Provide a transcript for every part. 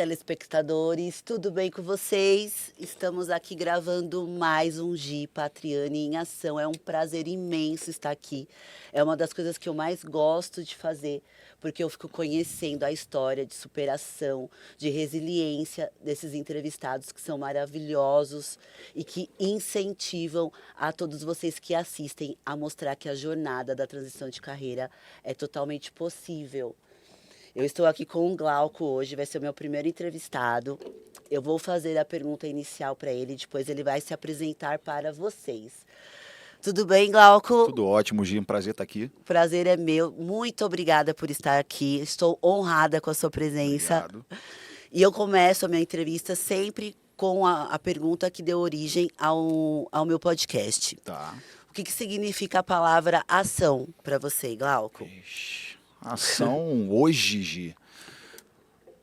telespectadores, tudo bem com vocês? Estamos aqui gravando mais um Gi Patriani em Ação. É um prazer imenso estar aqui. É uma das coisas que eu mais gosto de fazer, porque eu fico conhecendo a história de superação, de resiliência desses entrevistados que são maravilhosos e que incentivam a todos vocês que assistem a mostrar que a jornada da transição de carreira é totalmente possível. Eu estou aqui com o Glauco hoje, vai ser o meu primeiro entrevistado. Eu vou fazer a pergunta inicial para ele, depois ele vai se apresentar para vocês. Tudo bem, Glauco? Tudo ótimo, Gi, um prazer estar aqui. O prazer é meu. Muito obrigada por estar aqui. Estou honrada com a sua presença. Obrigado. E eu começo a minha entrevista sempre com a pergunta que deu origem ao meu podcast. Tá. O que significa a palavra ação para você, Glauco? Ação hoje, Gi.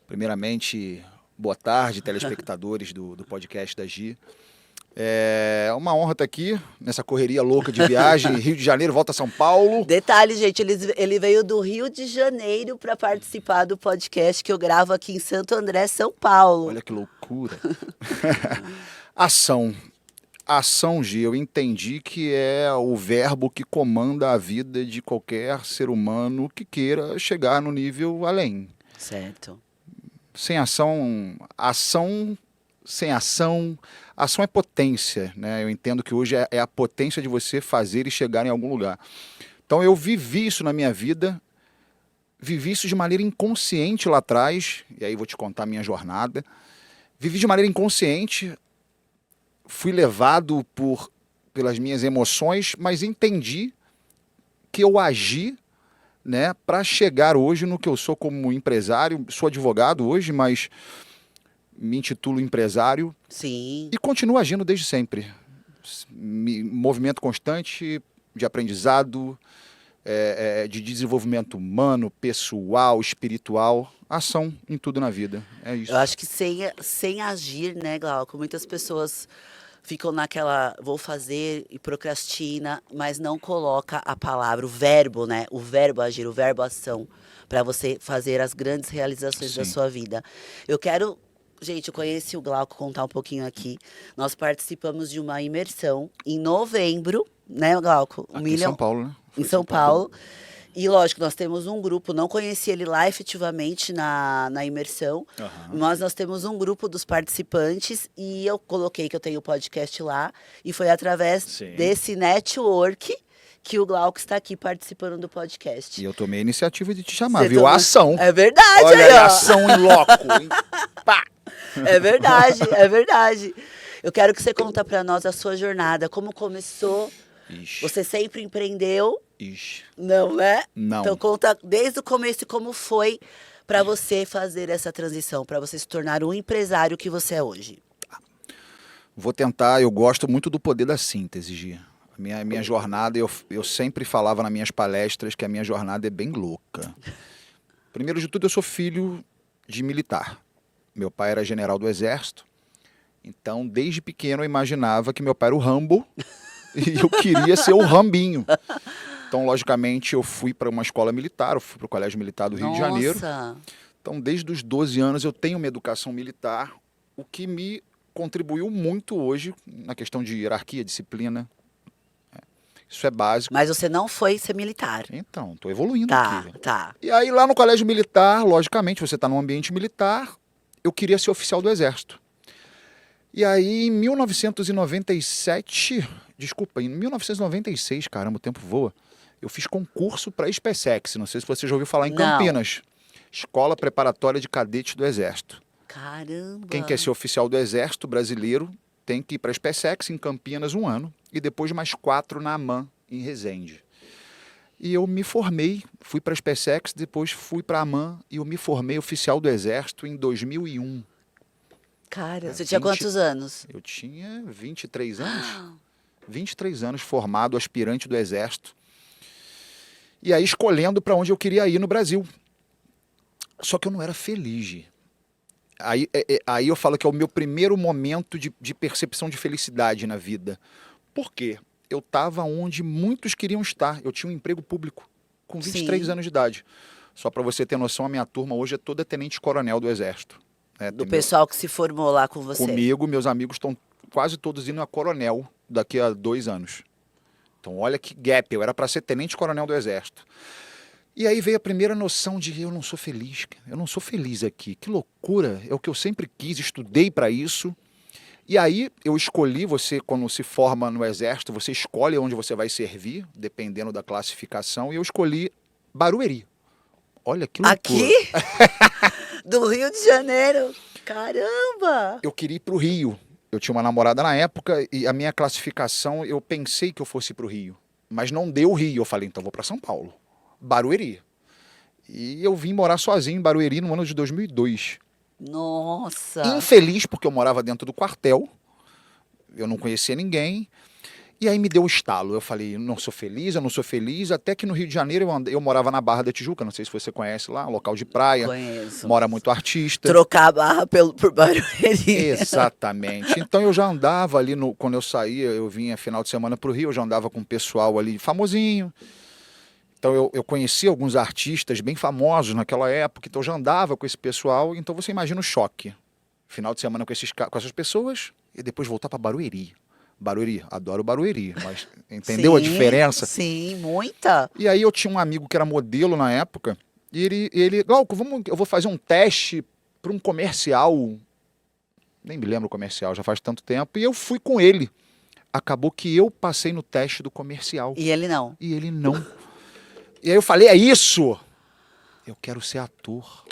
Primeiramente, boa tarde, telespectadores do podcast da Gi. É uma honra estar aqui nessa correria louca de viagem, Rio de Janeiro, volta a São Paulo. Detalhe, gente, ele veio do Rio de Janeiro para participar do podcast que eu gravo aqui em Santo André, São Paulo. Olha que loucura. Ação. Ação, Gi, eu entendi que é o verbo que comanda a vida de qualquer ser humano que queira chegar no nível além. Certo. Sem ação, sem ação é potência, né? Eu entendo que hoje é a potência de você fazer e chegar em algum lugar. Então eu vivi isso na minha vida, vivi isso de maneira inconsciente lá atrás, e aí vou te contar a minha jornada. Vivi de maneira inconsciente, fui levado pelas minhas emoções, mas entendi que eu agi, né, para chegar hoje no que eu sou como empresário. Sou advogado hoje, mas me intitulo empresário. Sim. E continuo agindo desde sempre. Movimento constante de aprendizado, de desenvolvimento humano, pessoal, espiritual. Ação em tudo na vida. É isso. Eu acho que sem agir, né, Glauco? Muitas pessoas ficam naquela, vou fazer e procrastina, mas não coloca a palavra, o verbo, né? O verbo agir, o verbo ação, para você fazer as grandes realizações da sua vida. Eu quero, gente, eu conheci o Glauco, contar um pouquinho aqui. Nós participamos de uma imersão em novembro, né, Glauco? Aqui em São Paulo, né? Em São Paulo. E lógico, nós temos um grupo, não conheci ele lá efetivamente na imersão, mas nós temos um grupo dos participantes e eu coloquei que eu tenho o podcast lá e foi através desse network que o Glauco está aqui participando do podcast. E eu tomei a iniciativa de te chamar, viu? Ação. É verdade, olha aí, ó. ação em loco. Hein? Pá! É verdade, é verdade. Eu quero que você conta para nós a sua jornada, como começou. Ixi. Você sempre empreendeu? Ixi. Não, né? Não. Então conta desde o começo como foi para você fazer essa transição, para você se tornar o empresário que você é hoje. Vou tentar, eu gosto muito do poder da síntese, Gi. Minha jornada, eu sempre falava nas minhas palestras que a minha jornada é bem louca. Primeiro de tudo, eu sou filho de militar. Meu pai era general do Exército, então desde pequeno eu imaginava que meu pai era o Rambo e eu queria ser o Rambinho. Então, logicamente, eu fui para uma escola militar, eu fui para o Colégio Militar do Rio de Janeiro. Então, desde os 12 anos eu tenho uma educação militar, o que me contribuiu muito hoje na questão de hierarquia, disciplina. Isso é básico. Mas você não foi ser militar. Então, estou evoluindo aqui. Tá. E aí, lá no Colégio Militar, logicamente, você está num ambiente militar, eu queria ser oficial do Exército. E aí, em 1996, caramba, o tempo voa, eu fiz concurso para a SpaceX, não sei se você já ouviu falar em Campinas. Escola Preparatória de Cadetes do Exército. Caramba! Quem quer ser oficial do Exército brasileiro tem que ir para a SpaceX em Campinas 1 ano e depois mais 4 na AMAN, em Resende. E eu me formei, fui para a SpaceX, depois fui para a AMAN e eu me formei oficial do Exército em 2001. Cara, você tinha quantos anos? Eu tinha 23 anos. 23 anos formado, aspirante do Exército. E aí escolhendo para onde eu queria ir no Brasil. Só que eu não era feliz, Gi. Aí eu falo que é o meu primeiro momento de percepção de felicidade na vida. Por quê? Eu estava onde muitos queriam estar. Eu tinha um emprego público com 23 anos de idade. Só para você ter noção, a minha turma hoje é toda tenente-coronel do Exército. Do pessoal que se formou lá com você. Comigo, meus amigos estão quase todos indo a coronel daqui a 2 anos. Então olha que gap, eu era para ser tenente-coronel do Exército. E aí veio a primeira noção de eu não sou feliz, eu não sou feliz aqui, que loucura, é o que eu sempre quis, estudei para isso. E aí eu escolhi, você quando se forma no Exército, você escolhe onde você vai servir, dependendo da classificação, e eu escolhi Barueri. Olha que loucura. Aqui? Do Rio de Janeiro? Caramba! Eu queria ir para o Rio. Eu tinha uma namorada na época e a minha classificação, eu pensei que eu fosse para o Rio. Mas não deu o Rio. Eu falei, então vou para São Paulo. Barueri. E eu vim morar sozinho em Barueri no ano de 2002. Nossa! Infeliz, porque eu morava dentro do quartel. Eu não conhecia ninguém. E aí me deu o estalo. Eu falei, eu não sou feliz. Até que no Rio de Janeiro eu morava na Barra da Tijuca. Não sei se você conhece lá, um local de praia. Conheço. Mora muito artista. Trocar a barra por Barueri. Exatamente. Então eu já andava ali, quando eu saía, eu vinha final de semana para o Rio, eu já andava com o pessoal ali famosinho. Então eu conhecia alguns artistas bem famosos naquela época, então eu já andava com esse pessoal. Então você imagina o choque. Final de semana com essas pessoas e depois voltar para Barueri. Barueri, adoro Barueri, mas entendeu a diferença? Sim, muita. E aí eu tinha um amigo que era modelo na época, e ele Glauco, eu vou fazer um teste para um comercial, nem me lembro o comercial, já faz tanto tempo, e eu fui com ele. Acabou que eu passei no teste do comercial. E ele não? E ele não. E aí eu falei, é isso! Eu quero ser ator.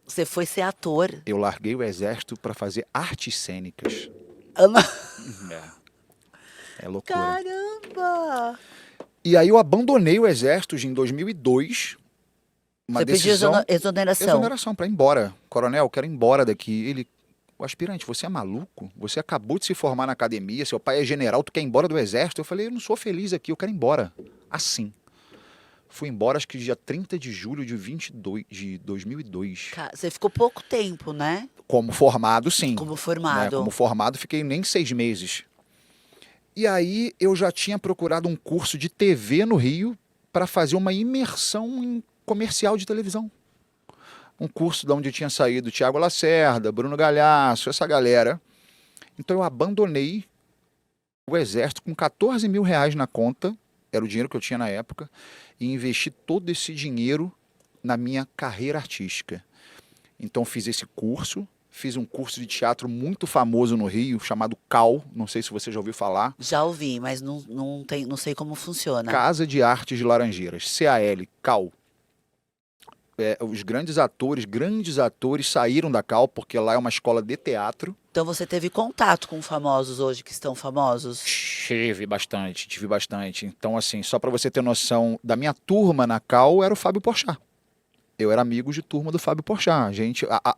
Você foi ser ator. Eu larguei o Exército para fazer artes cênicas. É loucura. Caramba! E aí eu abandonei o Exército em 2002. Você pediu exoneração? Exoneração para ir embora. Coronel, quero ir embora daqui. Ele, o aspirante, você é maluco? Você acabou de se formar na academia, seu pai é general, tu quer ir embora do Exército? Eu falei, eu não sou feliz aqui, eu quero ir embora. Assim. Fui embora, acho que dia 30 de julho de 2002. Você ficou pouco tempo, né? Como formado, sim. Como formado. Né? Como formado, fiquei nem 6 meses. E aí eu já tinha procurado um curso de TV no Rio para fazer uma imersão em comercial de televisão. Um curso de onde tinha saído Tiago Lacerda, Bruno Galhaço, essa galera. Então eu abandonei o Exército com 14 mil reais na conta, era o dinheiro que eu tinha na época, e investi todo esse dinheiro na minha carreira artística. Então fiz esse curso, fiz um curso de teatro muito famoso no Rio, chamado CAL, não sei se você já ouviu falar. Já ouvi, mas não sei como funciona. Casa de Artes de Laranjeiras, CAL, CAL. Os grandes atores saíram da CAL, porque lá é uma escola de teatro. Então você teve contato com famosos hoje que estão famosos? Tive bastante. Então, assim, só para você ter noção, da minha turma na CAL era o Fábio Porchat. Eu era amigo de turma do Fábio Porchat.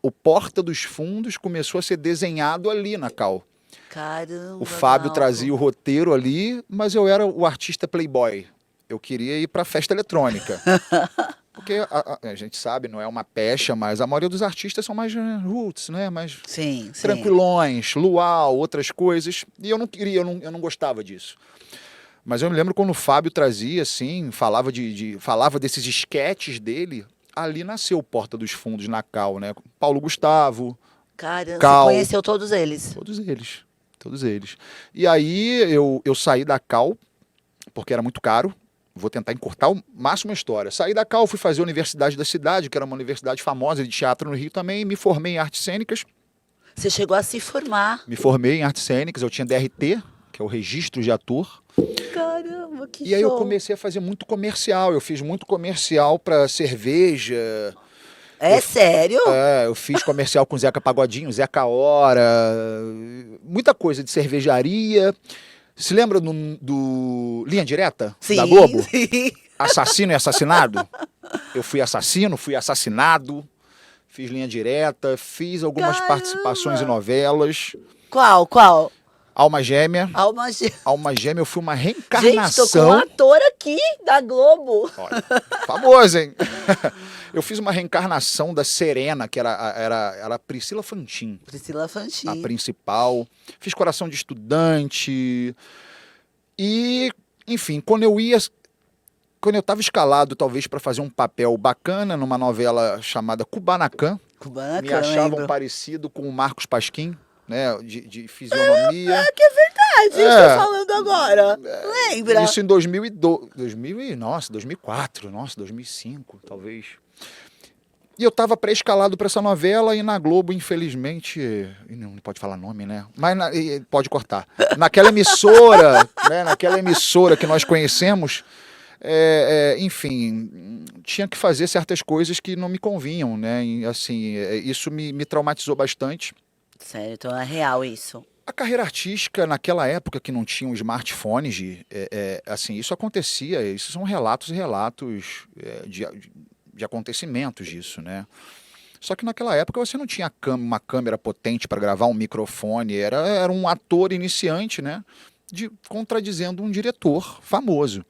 O Porta dos Fundos começou a ser desenhado ali na CAL. Caramba! O Fábio Glauco. trazia o roteiro ali, mas eu era o artista playboy. Eu queria ir para festa eletrônica. Porque a gente sabe, não é uma pecha, mas a maioria dos artistas são mais roots, né? Mais Sim. tranquilões, luau, outras coisas. E eu não queria, eu não gostava disso. Mas eu me lembro quando o Fábio trazia, assim, falava desses esquetes dele, ali nasceu o Porta dos Fundos na CAL, né? Paulo Gustavo. Caramba, CAL, você conheceu todos eles? Todos eles. E aí eu saí da CAL, porque era muito caro. Vou tentar encurtar o máximo a história. Saí da CAL, fui fazer a Universidade da Cidade, que era uma universidade famosa de teatro no Rio também, me formei em artes cênicas. Você chegou a se formar? Me formei em artes cênicas, eu tinha DRT, que é o registro de ator. Caramba, que show! E aí eu comecei a fazer muito comercial, eu fiz muito comercial para cerveja. Sério? Eu fiz comercial com Zeca Pagodinho, Zeca Hora, muita coisa de cervejaria. Se lembra do Linha Direta? Sim, da Globo? sim. Assassino e assassinado? Eu fui assassino, fui assassinado, fiz Linha Direta, fiz algumas participações em novelas. Qual? Alma Gêmea. Alma Gêmea, eu fui uma reencarnação. Gente, tô com um ator aqui da Globo. Olha, famoso, hein? Eu fiz uma reencarnação da Serena, que era a Priscila Fantin. Priscila Fantin. A principal. Fiz Coração de Estudante. E, enfim, quando eu ia quando eu estava escalado, talvez, para fazer um papel bacana numa novela chamada Kubanacan, Kubanacan, me achavam lembro. parecido com o Marcos Pasquim, né? De fisionomia. Que é verdade, É. estou falando agora. Lembra? Isso em 2002, 2004, 2005, talvez. E eu estava pré-escalado para essa novela e na Globo, infelizmente, não pode falar nome, né? Mas pode cortar. Naquela emissora, né? Naquela emissora que nós conhecemos, enfim, tinha que fazer certas coisas que não me convinham, né? E, assim, isso me traumatizou bastante. Sério, então é real isso. A carreira artística, naquela época que não tinham smartphones, assim, isso acontecia, isso são relatos e relatos de acontecimentos disso, né? Só que naquela época você não tinha uma câmera potente para gravar, um microfone, era um ator iniciante, né? Contradizendo um diretor famoso.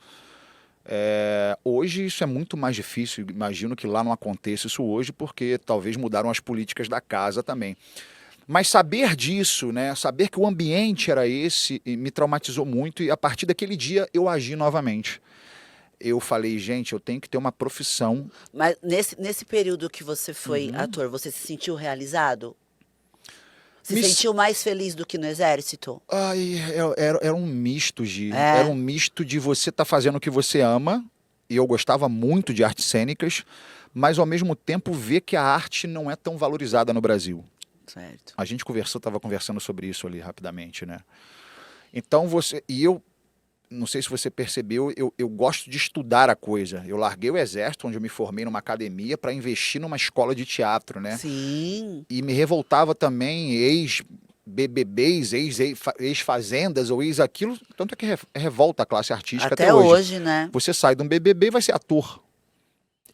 Hoje isso é muito mais difícil, imagino que lá não aconteça isso hoje, porque talvez mudaram as políticas da casa também. Mas saber disso, né, saber que o ambiente era esse, me traumatizou muito e a partir daquele dia eu agi novamente. Eu falei, gente, eu tenho que ter uma profissão. Mas nesse período que você foi ator, você se sentiu realizado? Se sentiu mais feliz do que no exército? Ai, era um misto, Gi. É. Era um misto de você estar fazendo o que você ama, e eu gostava muito de artes cênicas, mas ao mesmo tempo ver que a arte não é tão valorizada no Brasil. Certo. A gente estava conversando sobre isso ali rapidamente, né? Então eu não sei se você percebeu, eu gosto de estudar a coisa. Eu larguei o exército, onde eu me formei numa academia, para investir numa escola de teatro, né? Sim. E me revoltava também ex-BBBs, ex-fazendas ou ex-aquilo. Tanto é que revolta a classe artística até hoje, né? Você sai de um BBB e vai ser ator.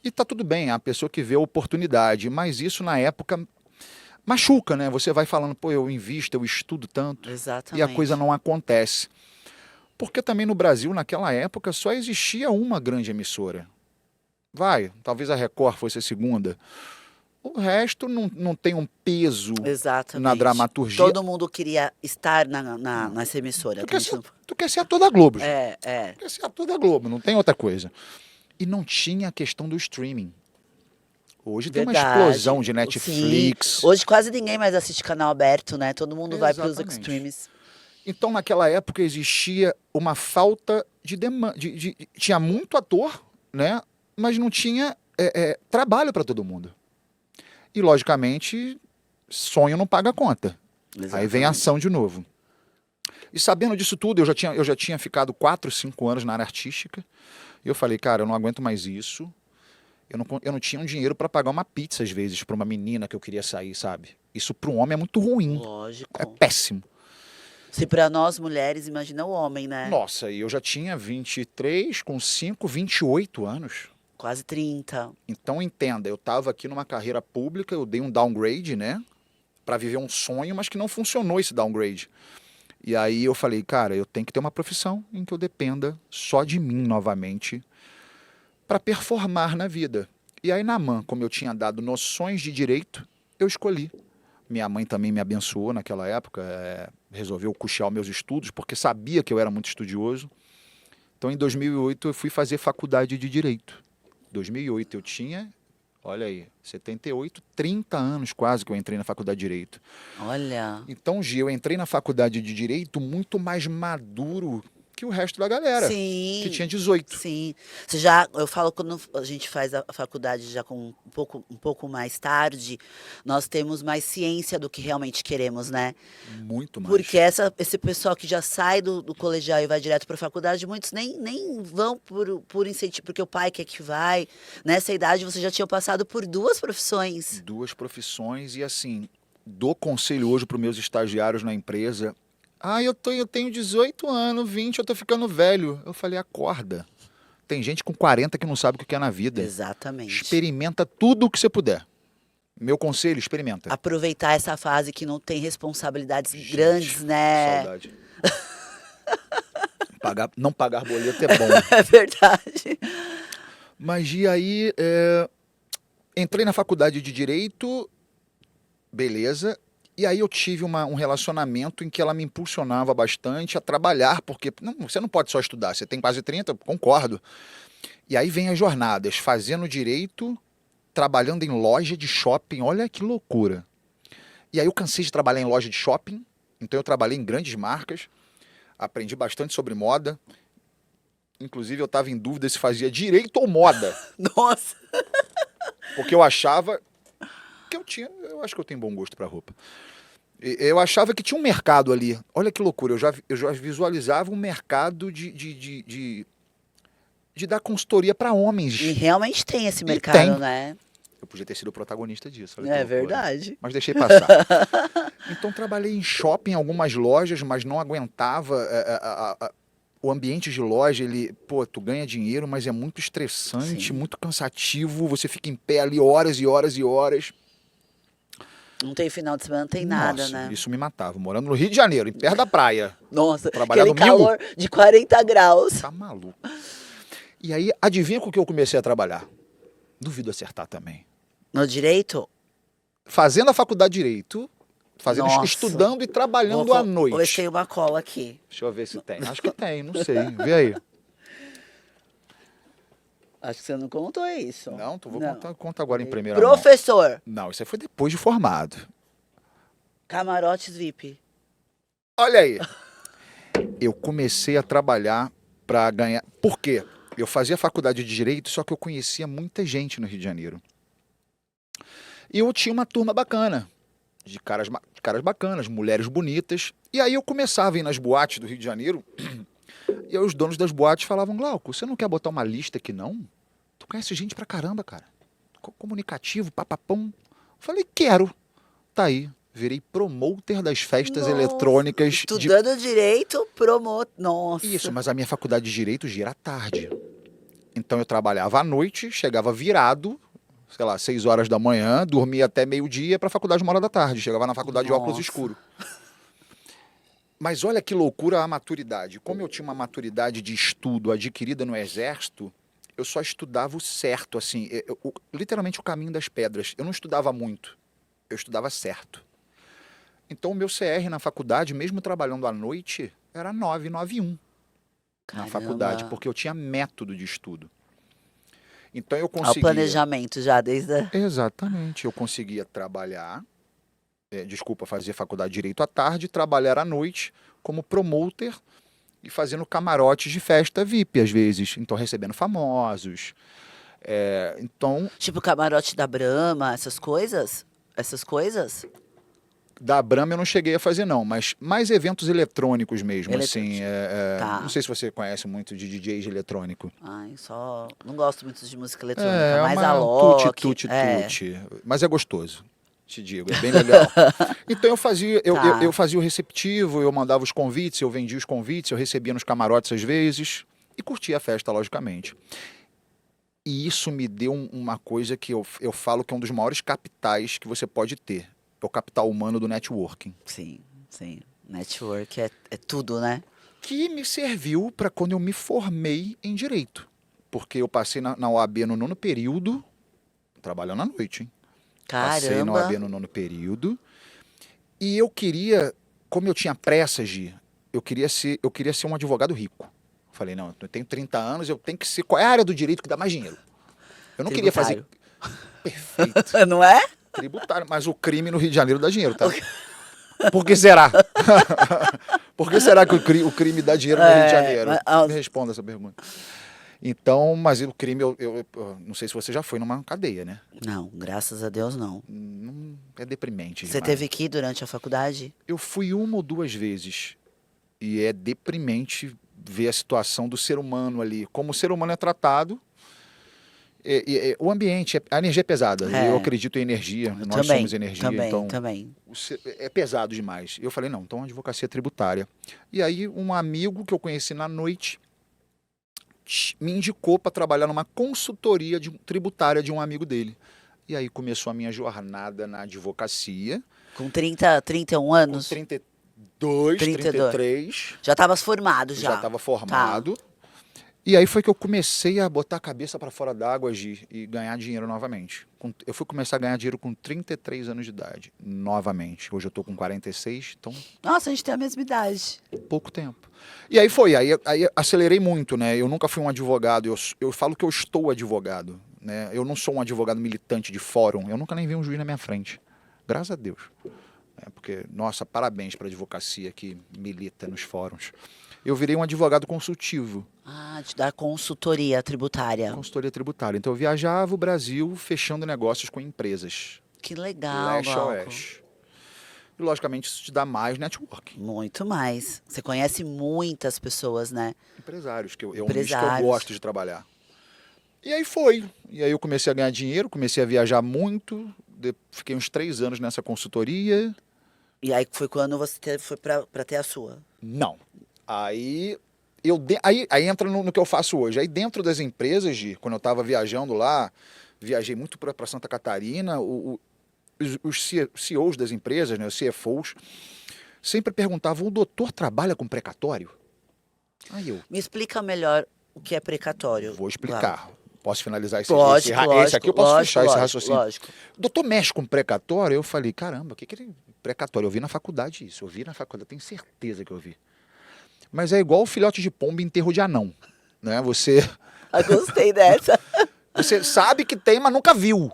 E tá tudo bem, é a pessoa que vê a oportunidade. Mas isso na época machuca, né? Você vai falando, pô, eu invisto, eu estudo tanto. Exatamente. E a coisa não acontece. Porque também no Brasil, naquela época, só existia uma grande emissora. Talvez a Record fosse a segunda. O resto não tem um peso na dramaturgia. Todo mundo queria estar nessa emissora. Tu quer ser ator da Globo. Tu quer ser ator da Globo, não tem outra coisa. E não tinha a questão do streaming. Hoje tem uma explosão de Netflix. Sim. Hoje quase ninguém mais assiste canal aberto, né? Todo mundo vai para os streams. Então, naquela época, existia uma falta de demanda. Tinha muito ator, né? Mas não tinha trabalho para todo mundo. E, logicamente, sonho não paga conta. Exatamente. Aí vem a ação de novo. E sabendo disso tudo, eu já tinha ficado 4, 5 anos na área artística. E eu falei, cara, eu não aguento mais isso. Eu não tinha um dinheiro para pagar uma pizza, às vezes, para uma menina que eu queria sair, sabe? Isso para um homem é muito ruim. Lógico. É péssimo. Se para nós mulheres, imagina o homem, né? Nossa, e eu já tinha 23, com 5, 28 anos. Quase 30. Então entenda, eu estava aqui numa carreira pública, eu dei um downgrade, né? Para viver um sonho, mas que não funcionou esse downgrade. E aí eu falei, cara, eu tenho que ter uma profissão em que eu dependa só de mim novamente para performar na vida. E aí na MAN, como eu tinha dado noções de direito, eu escolhi. Minha mãe também me abençoou naquela época, resolveu custear meus estudos, porque sabia que eu era muito estudioso. Então, em 2008, eu fui fazer faculdade de Direito. Em 2008 eu tinha, olha aí, 78, 30 anos quase que eu entrei na faculdade de Direito. Olha. Então, Gi, eu entrei na faculdade de Direito muito mais maduro que o resto da galera. Sim. Que tinha 18. Sim. Eu falo quando a gente faz a faculdade já com um pouco mais tarde, nós temos mais ciência do que realmente queremos, né? Muito mais. Porque esse pessoal que já sai do colegial e vai direto para a faculdade, muitos nem vão por incentivo, porque o pai quer que vai. Nessa idade você já tinha passado por 2 profissões. 2 profissões e assim, dou conselho hoje para os meus estagiários na empresa. Eu tenho 18 anos, 20, eu tô ficando velho. Eu falei, acorda. Tem gente com 40 que não sabe o que é na vida. Exatamente. Experimenta tudo o que você puder. Meu conselho, experimenta. Aproveitar essa fase que não tem responsabilidades grandes, né? Saudade. Não pagar boleto é bom. É verdade. Mas e aí, entrei na faculdade de Direito, beleza. E aí eu tive um relacionamento em que ela me impulsionava bastante a trabalhar, porque você não pode só estudar, você tem quase 30, concordo. E aí vem as jornadas, fazendo direito, trabalhando em loja de shopping, olha que loucura. E aí eu cansei de trabalhar em loja de shopping, então eu trabalhei em grandes marcas, aprendi bastante sobre moda. Inclusive eu estava em dúvida se fazia direito ou moda, Nossa! porque eu achava que eu acho que eu tenho bom gosto para roupa. Eu achava que tinha um mercado ali. Olha que loucura, eu já visualizava um mercado de dar consultoria para E homens. realmente tem esse E mercado, tem. né? Eu podia ter sido o protagonista disso. Olha que É loucura. verdade. Mas deixei passar. Então trabalhei em shopping, em algumas lojas, mas não aguentava. O ambiente de loja, pô, tu ganha dinheiro, mas é muito estressante, Sim. muito cansativo. Você fica em pé ali horas e horas e horas. Não tem final de semana, não tem nada, Nossa, né? isso me matava. Morando no Rio de Janeiro, em perto da praia. Nossa, Trabalhar aquele domingo? calor de 40 graus. Tá maluco. E aí, adivinha com o que eu comecei a trabalhar? Duvido acertar também. No direito? Fazendo a faculdade de Direito, Nossa. estudando e trabalhando Vou à ver se noite. tem uma cola aqui. Deixa eu ver se tem. Acho que tem, não sei. Vê aí. Acho que você não contou isso. Não, tu vou Não. conta agora em primeira mão. Professor, Não, isso aí foi depois de formado. camarotes VIP. Olha aí. Eu comecei a trabalhar para ganhar. Por quê? Eu fazia faculdade de Direito, só que eu conhecia muita gente no Rio de Janeiro. E eu tinha uma turma bacana, de caras bacanas, mulheres bonitas. E aí eu começava a ir nas boates do Rio de Janeiro, e aí os donos das boates falavam, Glauco, você não quer botar uma lista aqui não? Tu conhece gente pra caramba, cara. Comunicativo, papapão. Falei, quero. Tá aí. Virei promoter das festas Nossa, eletrônicas. Estudando direito, Nossa. Isso, mas a minha faculdade de Direito gira à tarde. Então eu trabalhava à noite, chegava virado, sei lá, 6 horas da manhã, dormia até meio-dia para a faculdade 1 hora da tarde. Chegava na faculdade de óculos Nossa. escuro. Mas olha que loucura a maturidade. Como eu tinha uma maturidade de estudo adquirida no Exército, eu só estudava o certo, assim, literalmente o caminho das pedras. Eu não estudava muito, eu estudava certo. Então o meu CR na faculdade, mesmo trabalhando à noite, era 991 na faculdade, porque eu tinha método de estudo. Então eu conseguia... O planejamento já, desde a... Exatamente, eu conseguia trabalhar, fazer faculdade de Direito à tarde, trabalhar à noite como promoter e fazendo camarotes de festa VIP, às vezes. Então recebendo famosos. Então... Tipo camarote da Brahma, essas coisas? Essas coisas? Da Brahma eu não cheguei a fazer não, mas mais eventos eletrônicos mesmo, assim. Tá. Não sei se você conhece muito de DJ eletrônico. Ai, só... Não gosto muito de música eletrônica, mais a Loki. Tuti. Mas é gostoso, te digo, é bem legal. Então eu fazia, Tá. eu fazia o receptivo, eu mandava os convites, eu vendia os convites, eu recebia nos camarotes às vezes e curtia a festa, logicamente. E isso me deu uma coisa que eu falo que é um dos maiores capitais que você pode ter. É o capital humano do networking. Sim. Network é tudo, né? Que me serviu para quando eu me formei em Direito. Porque eu passei na OAB no 9º período, trabalhando à noite, hein? Caramba. Passei na OAB no 9º período. E eu queria, como eu tinha pressa, Gi, eu queria ser um advogado rico. Falei, não, eu tenho 30 anos, eu tenho que ser... Qual é a área do direito que dá mais dinheiro? Eu não queria fazer... Perfeito. Não é? Tributário, mas o crime no Rio de Janeiro dá dinheiro, tá? Por que será? Por que será que o crime dá dinheiro no Rio de Janeiro? Me responda essa pergunta. Então, mas o crime, eu não sei se você já foi numa cadeia, né? Não, graças a Deus não. É deprimente. Você teve que ir durante a faculdade? Eu fui 1 ou 2 vezes. E é deprimente ver a situação do ser humano ali. Como o ser humano é tratado. O ambiente, a energia é pesada. Eu acredito em energia, nós somos energia. Também. É pesado demais. Eu falei, não, então advocacia tributária. E aí um amigo que eu conheci na noite me indicou para trabalhar numa consultoria tributária de um amigo dele. E aí começou a minha jornada na advocacia. Com 31 anos? Com 32, 33. Já estavas formado, já? Já estava formado. Tá. E aí foi que eu comecei a botar a cabeça para fora d'água, Gi, e ganhar dinheiro novamente. Eu fui começar a ganhar dinheiro com 33 anos de idade, novamente. Hoje eu tô com 46, então Nossa, a gente tem a mesma idade. pouco tempo. E aí foi, aí acelerei muito, né? Eu nunca fui um advogado, eu falo que eu estou advogado, né? Eu não sou um advogado militante de fórum, eu nunca nem vi um juiz na minha frente. Graças a Deus. Porque, nossa, parabéns para a advocacia que milita nos fóruns. Eu virei um advogado consultivo. Ah, de dar consultoria tributária. Consultoria tributária. Então eu viajava o Brasil fechando negócios com empresas. Que legal, Leste a Glauco. oeste. E logicamente isso te dá mais network. Muito mais. Você conhece muitas pessoas, né? Empresários, que é um nicho que eu Empresários. gosto de trabalhar. E aí foi. E aí eu comecei a ganhar dinheiro, comecei a viajar muito. Fiquei uns 3 anos nessa consultoria. E aí foi quando você foi pra ter a sua. Não. Aí aí entra no que eu faço hoje. Aí dentro das empresas, Gi, quando eu estava viajando lá, viajei muito para Santa Catarina, os CEOs das empresas, né, os CFOs, sempre perguntavam: o doutor trabalha com precatório? Aí eu Me explica melhor o que é precatório. vou explicar. Posso finalizar esse Lógico, esse aqui eu posso fechar esse raciocínio. lógico. O doutor mexe com precatório? Eu falei: caramba, o que é precatório? Eu vi na faculdade isso, eu vi na faculdade, eu tenho certeza que eu vi. Mas é igual o filhote de pombo em enterro de anão, né? Você Gostei dessa. Você sabe que tem, mas nunca viu.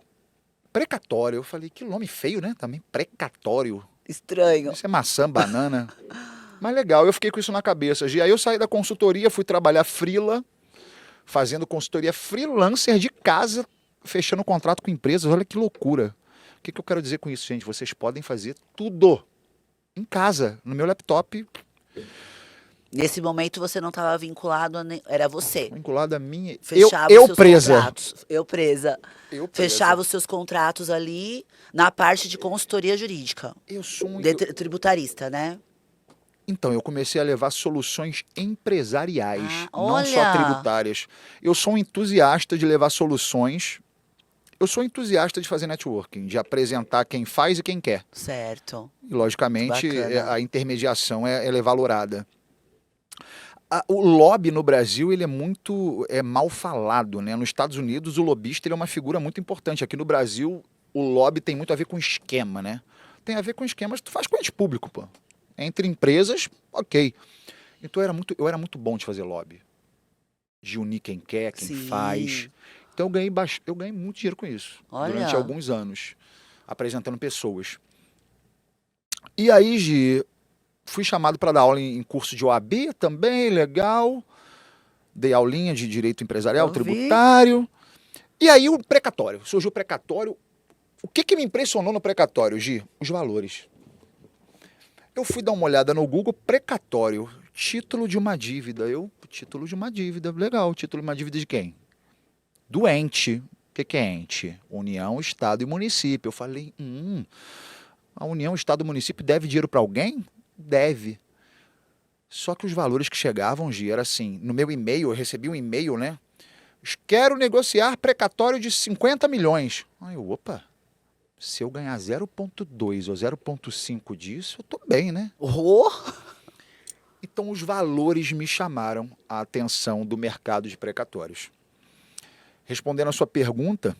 Precatório. Eu falei, que nome feio, né? Também precatório. Estranho. Isso é maçã, banana. Mas legal, eu fiquei com isso na cabeça. E aí eu saí da consultoria, fui trabalhar freela, fazendo consultoria freelancer de casa, fechando contrato com empresas. Olha que loucura. O que eu quero dizer com isso, gente? Vocês podem fazer tudo em casa, no meu laptop, Nesse momento você não estava vinculado, era você. vinculado a minha... Fechava eu os seus presa. contratos. Eu presa. Eu presa. Fechava os seus contratos ali na parte de consultoria jurídica. Eu sou um... Tributarista, né? Então, eu comecei a levar soluções empresariais, não só olha! tributárias. Eu sou um entusiasta de levar soluções. Eu sou entusiasta de fazer networking, de apresentar quem faz e quem quer. Certo. E, logicamente, Bacana. a intermediação é valorada. O lobby no Brasil ele é mal falado, né? Nos Estados Unidos, o lobista ele é uma figura muito importante. Aqui no Brasil, o lobby tem muito a ver com esquema, né? Tem a ver com esquemas que tu faz com ente público, pô. Entre empresas, ok. Então eu era muito bom de fazer lobby. De unir quem quer, quem Sim. faz. Então eu ganhei muito dinheiro com isso. Olha. Durante alguns anos. Apresentando pessoas. E aí, Gi, fui chamado para dar aula em curso de OAB também, legal. Dei aulinha de direito empresarial, tributário. E aí o precatório. Surgiu o precatório. O que me impressionou no precatório, Gi? Os valores. Eu fui dar uma olhada no Google, precatório, título de uma dívida. Título de uma dívida, legal. Título de uma dívida de quem? Do ente. O que é ente? União, Estado e município. Eu falei, a União, Estado e município deve dinheiro para alguém? Deve. Só que os valores que chegavam, Gi, era assim, no meu e-mail, eu recebi um e-mail, né? Quero negociar precatório de 50 milhões. Aí eu, opa, se eu ganhar 0,2 ou 0,5 disso, eu tô bem, né? Oh! Então os valores me chamaram a atenção do mercado de precatórios. Respondendo a sua pergunta,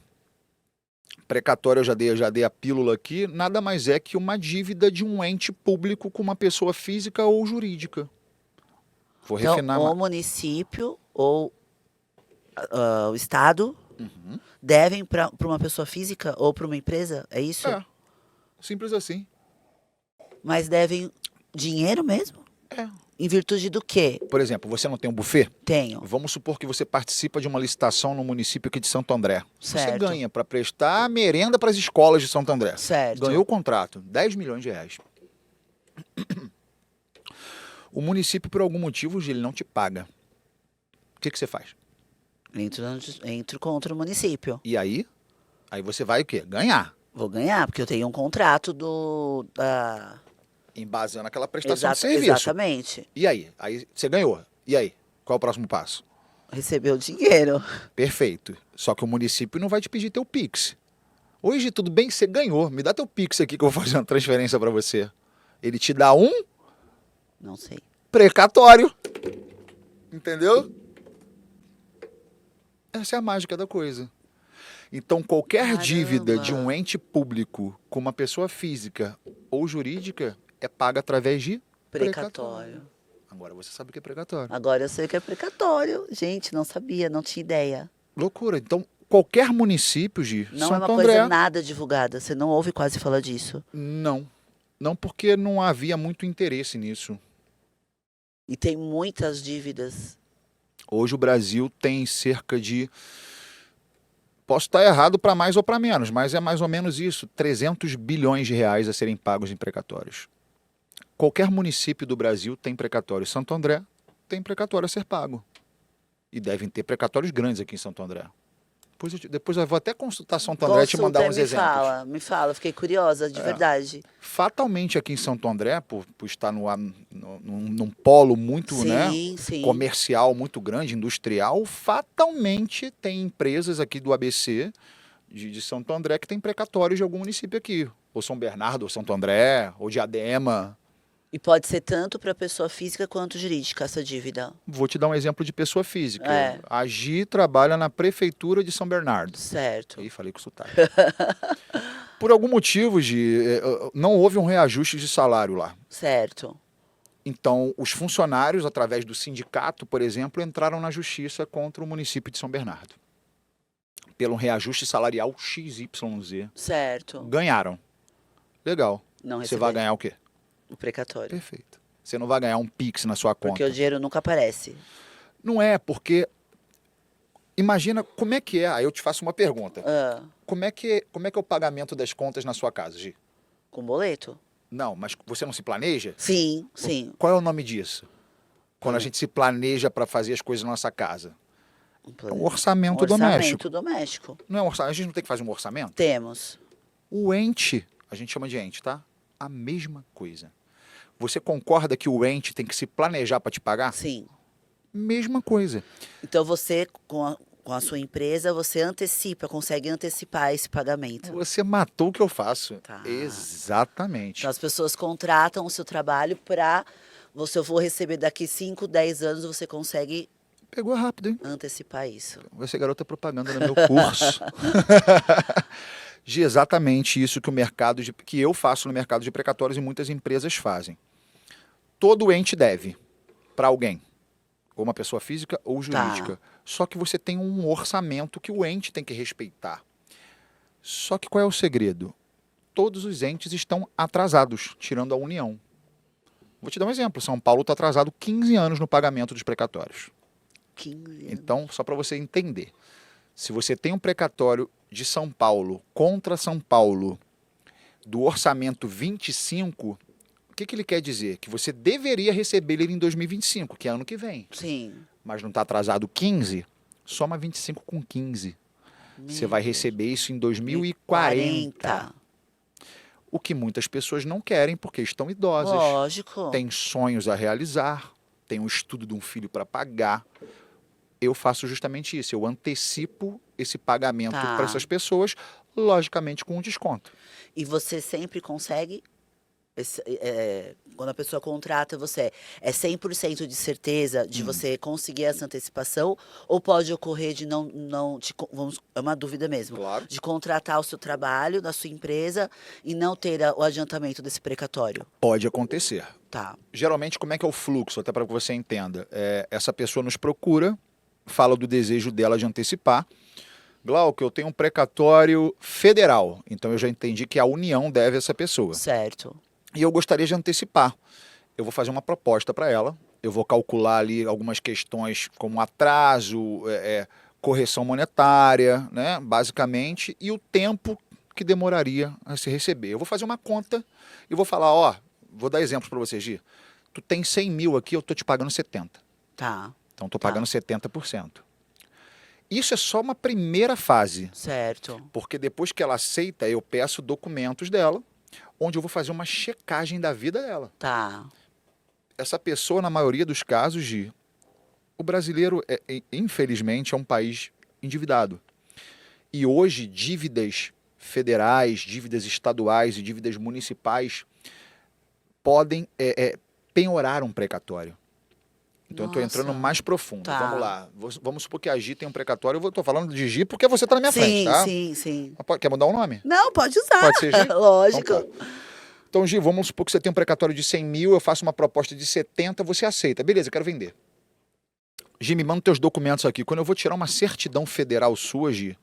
precatório eu já dei a pílula aqui, nada mais é que uma dívida de um ente público com uma pessoa física ou jurídica. Vou Então, refinar. o município ou o Estado devem para uma pessoa física ou para uma empresa? É isso? É, simples assim. Mas devem dinheiro mesmo? É. Em virtude do quê? Por exemplo, você não tem um buffet? Tenho. Vamos supor que você participa de uma licitação no município aqui de Santo André. Certo. Você ganha para prestar merenda para as escolas de Santo André. Certo. Ganhou o contrato, 10 milhões de reais. O município, por algum motivo, ele não te paga. O que você faz? Entro contra o município. E aí? Aí você vai o quê? Ganhar. Vou ganhar, porque eu tenho um contrato Embasando aquela prestação de serviço. Exatamente. E aí? Aí você ganhou. E aí? Qual é o próximo passo? Recebeu o dinheiro. Perfeito. Só que o município não vai te pedir teu Pix. Hoje, tudo bem? Você ganhou. Me dá teu Pix aqui que eu vou fazer uma transferência para você. Ele te dá Não sei. precatório. Entendeu? Essa é a mágica da coisa. Então, qualquer dívida de um ente público com uma pessoa física ou jurídica é paga através de Precatório. Agora você sabe o que é precatório. Agora eu sei o que é precatório. Gente, não sabia, não tinha ideia. Loucura. Então, qualquer município, Gi, Não é Santo uma André, coisa nada divulgada. Você não ouve quase falar disso. não. Não porque não havia muito interesse nisso. E tem muitas dívidas. Hoje o Brasil tem cerca de... Posso estar errado para mais ou para menos, mas é mais ou menos isso. 300 bilhões de reais a serem pagos em precatórios. Qualquer município do Brasil tem precatório. Santo André tem precatório a ser pago. E devem ter precatórios grandes aqui em Santo André. Depois eu vou até consultar Santo André e te mandar uns exemplos. Me fala, fiquei curiosa, de verdade. Fatalmente aqui em Santo André, por estar num polo muito Sim. comercial, muito grande, industrial, fatalmente tem empresas aqui do ABC de Santo André que tem precatórios de algum município aqui. Ou São Bernardo, ou Santo André, ou Diadema. E pode ser tanto para pessoa física quanto jurídica essa dívida. Vou te dar um exemplo de pessoa física. É. A Gi trabalha na prefeitura de São Bernardo. Certo. Ih, falei com sotaque. Por algum motivo, Gi, não houve um reajuste de salário lá. Certo. Então, os funcionários, através do sindicato, por exemplo, entraram na justiça contra o município de São Bernardo. Pelo reajuste salarial XYZ. Certo. Ganharam. Legal. Não Você vai ganhar o quê? O precatório. Perfeito. Você não vai ganhar um Pix na sua conta. Porque o dinheiro nunca aparece. Não é, porque... Imagina como é que é. Aí eu te faço uma pergunta. Como é que é o pagamento das contas na sua casa, Gi? Com boleto? Não, mas você não se planeja? Sim. Qual é o nome disso? Quando a gente se planeja para fazer as coisas na nossa casa. É um orçamento doméstico. Não é um orçamento? A gente não tem que fazer um orçamento? Temos. O ente, a gente chama de ente, tá? A mesma coisa. Você concorda que o ente tem que se planejar para te pagar? Sim. Mesma coisa. Então você, com a sua empresa, você consegue antecipar esse pagamento. Você matou o que eu faço. Tá. Exatamente. Então as pessoas contratam o seu trabalho para eu vou receber daqui 5, 10 anos, você consegue... Pegou rápido, hein? Antecipar isso. Vai ser garota propaganda no meu curso. De exatamente isso que eu faço no mercado de precatórios e muitas empresas fazem. Todo ente deve para alguém, ou uma pessoa física ou jurídica. Tá. Só que você tem um orçamento que o ente tem que respeitar. Só que qual é o segredo? Todos os entes estão atrasados, tirando a União. Vou te dar um exemplo. São Paulo está atrasado 15 anos no pagamento dos precatórios. 15 anos. Então, só para você entender, se você tem um precatório de São Paulo contra São Paulo do orçamento 25, o que ele quer dizer? Que você deveria receber ele em 2025, que é ano que vem. Sim. Mas não está atrasado 15, soma 25 com 15. Você vai receber isso em 2040. O que muitas pessoas não querem porque estão idosas. Lógico. Têm sonhos a realizar, tem um estudo de um filho para pagar. Eu faço justamente isso, eu antecipo esse pagamento para essas pessoas, logicamente com um desconto. E você sempre consegue, quando a pessoa contrata você, é 100% de certeza de você conseguir essa antecipação? Ou pode ocorrer de é uma dúvida mesmo, Claro. de contratar o seu trabalho da sua empresa e não ter o adiantamento desse precatório? Pode acontecer. Tá. Geralmente, como é que é o fluxo, até para que você entenda? Essa pessoa nos procura, fala do desejo dela de antecipar. Glauco, eu tenho um precatório federal, então eu já entendi que a União deve a essa pessoa. Certo. E eu gostaria de antecipar. Eu vou fazer uma proposta para ela, eu vou calcular ali algumas questões como atraso, correção monetária, né, basicamente, e o tempo que demoraria a se receber. Eu vou fazer uma conta e vou falar, vou dar exemplos para você, Gi. Tu tem 100 mil aqui, eu estou te pagando 70. Tá. Então, estou pagando 70%. Isso é só uma primeira fase. Certo. Porque depois que ela aceita, eu peço documentos dela, onde eu vou fazer uma checagem da vida dela. Tá. Essa pessoa, na maioria dos casos, o brasileiro, infelizmente, é um país endividado. E hoje, dívidas federais, dívidas estaduais e dívidas municipais podem penhorar um precatório. Então eu estou entrando Nossa. mais profundo. Tá. Vamos lá. Vamos supor que a Gi tem um precatório. Eu estou falando de Gi porque você está na minha frente, tá? Sim. Quer mudar o nome? Não, pode usar. Pode ser Gi? Lógico. Então, tá. Então, Gi, vamos supor que você tem um precatório de 100 mil, eu faço uma proposta de 70, você aceita. Beleza, eu quero vender. Gi, me manda teus documentos aqui. Quando eu vou tirar uma certidão federal sua, Gi,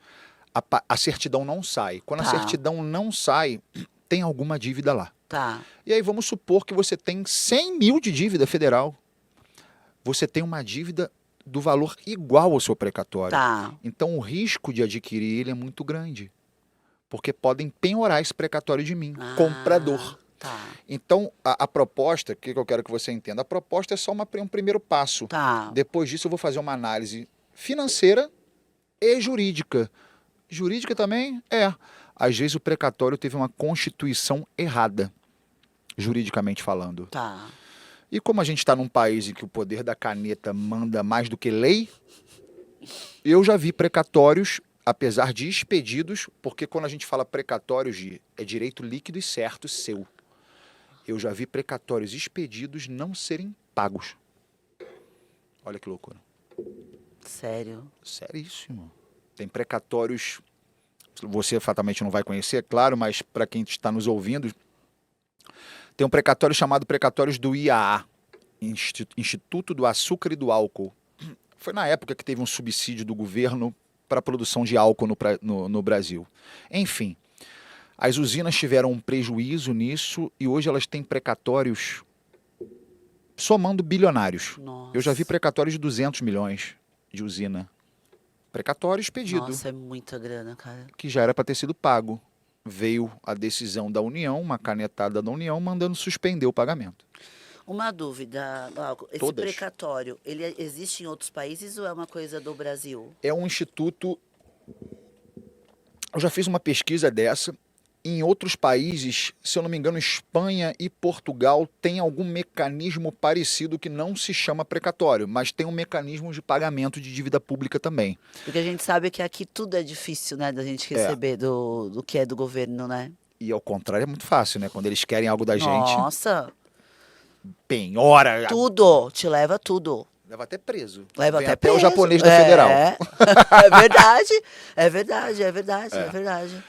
a certidão não sai. Quando a Tá. certidão não sai, tem alguma dívida lá. Tá. E aí vamos supor que você tem 100 mil de dívida federal. Você tem uma dívida do valor igual ao seu precatório. Tá. Então o risco de adquirir ele é muito grande. Porque podem penhorar esse precatório de mim, comprador. Tá. Então a proposta, o que eu quero que você entenda? A proposta é só um primeiro passo. Tá. Depois disso eu vou fazer uma análise financeira e jurídica. Jurídica também? Às vezes o precatório teve uma constituição errada, juridicamente falando. Tá. E como a gente está num país em que o poder da caneta manda mais do que lei, eu já vi precatórios, apesar de expedidos, porque quando a gente fala precatórios, é direito líquido e certo seu. Eu já vi precatórios expedidos não serem pagos. Olha que loucura. Sério? Seríssimo. Tem precatórios, você fatalmente não vai conhecer, é claro, mas para quem está nos ouvindo, tem um precatório chamado precatórios do IAA, Instituto do Açúcar e do Álcool. Foi na época que teve um subsídio do governo para a produção de álcool no Brasil. Enfim, as usinas tiveram um prejuízo nisso e hoje elas têm precatórios somando bilionários. Nossa. Eu já vi precatórios de 200 milhões de usina. Precatório expedido. Nossa, é muita grana, cara. Que já era para ter sido pago. Veio a decisão da União, uma canetada da União, mandando suspender o pagamento. Uma dúvida, Glauco. Esse Todas. precatório, ele existe em outros países ou é uma coisa do Brasil? É um instituto... Eu já fiz uma pesquisa dessa. Em outros países, se eu não me engano, Espanha e Portugal tem algum mecanismo parecido que não se chama precatório, mas tem um mecanismo de pagamento de dívida pública também. Porque a gente sabe que aqui tudo é difícil, né, da gente receber do que é do governo, né? E ao contrário é muito fácil, né? Quando eles querem algo da gente, Nossa, penhora, tudo, te leva tudo. leva até preso. Leva Vem até até o preso. japonês da Federal. É verdade.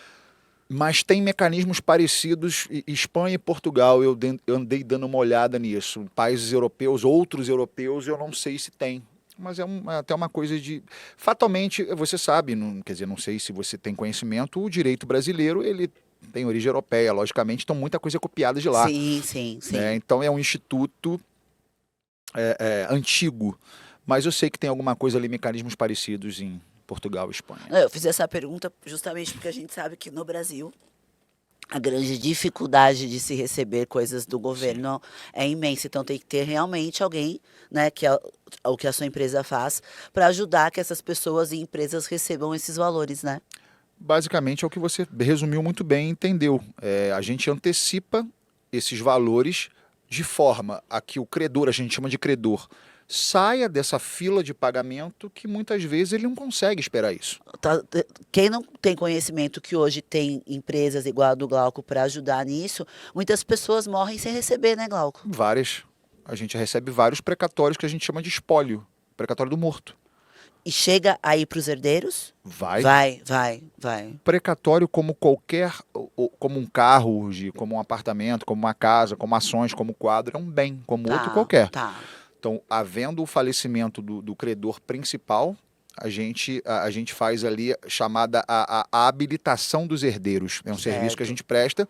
Mas tem mecanismos parecidos, Espanha e Portugal, eu andei dando uma olhada nisso. Países europeus, outros europeus, eu não sei se tem. Mas é até uma coisa de... Fatalmente, você sabe, quer dizer, não sei se você tem conhecimento, o direito brasileiro, ele tem origem europeia, logicamente, então muita coisa é copiada de lá. Sim. Né? Então é um instituto antigo, mas eu sei que tem alguma coisa ali, mecanismos parecidos em Portugal e Espanha. Eu fiz essa pergunta justamente porque a gente sabe que no Brasil a grande dificuldade de se receber coisas do governo é imensa. Então tem que ter realmente alguém, né, que é o que a sua empresa faz, para ajudar que essas pessoas e empresas recebam esses valores, né? Basicamente é o que você resumiu muito bem e entendeu. A gente antecipa esses valores de forma a que o credor, a gente chama de credor, saia dessa fila de pagamento que muitas vezes ele não consegue esperar isso. Quem não tem conhecimento que hoje tem empresas igual a do Glauco para ajudar nisso, muitas pessoas morrem sem receber, né, Glauco? Várias. A gente recebe vários precatórios que a gente chama de espólio, precatório do morto. E chega aí para os herdeiros? Vai. Precatório como como um carro, como um apartamento, como uma casa, como ações, como quadro, é um bem, como outro qualquer. Tá. Então, havendo o falecimento do credor principal, a gente faz ali chamada a habilitação dos herdeiros. É um serviço que a gente presta,